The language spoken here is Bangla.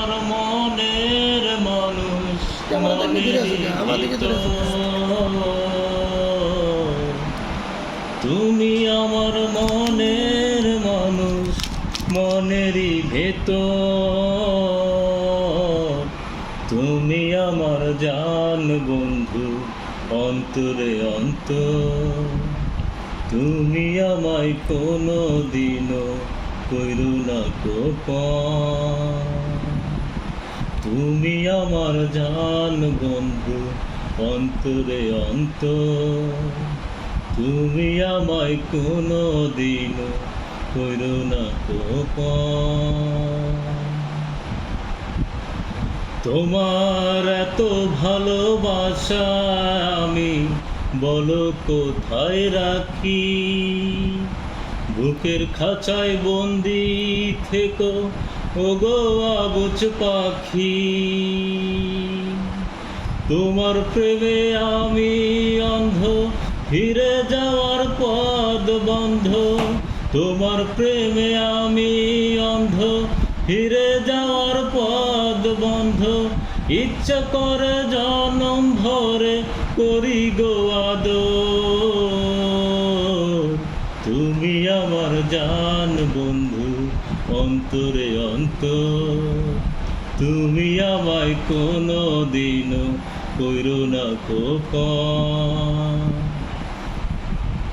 আমার মনের মানুষ, তুমি আমার মনের মানুষ, মনেরই ভেতর। তুমি আমার জান বন্ধু, অন্তরে অন্তর। তুমি আমায় কোনো দিনও কইরো না গোপন। তুমি আমার জান বন্ধু, অন্তরে অন্তর। তুমি আমায় কোনো দিনও কইরো না গোপন। তোমার এত ভালোবাসা আমি বলো কোথায় রাখি। বুকের খাঁচায় বন্দি থেকো ওগো আবুজ পাখি। তোমার প্রেমে আমি অন্ধ, ফিরে যাওয়ার পথ বন্ধ। তোমার প্রেমে আমি অন্ধ, ফিরে যাওয়ার পথ বন্ধ। ইচ্ছা করে জনম ভরে করি গো আদর। তুমি আমার জান বন্ধু, অন্তরে অন্তর। তুমি আমায় কোনো দিনও কইরো না গোপন।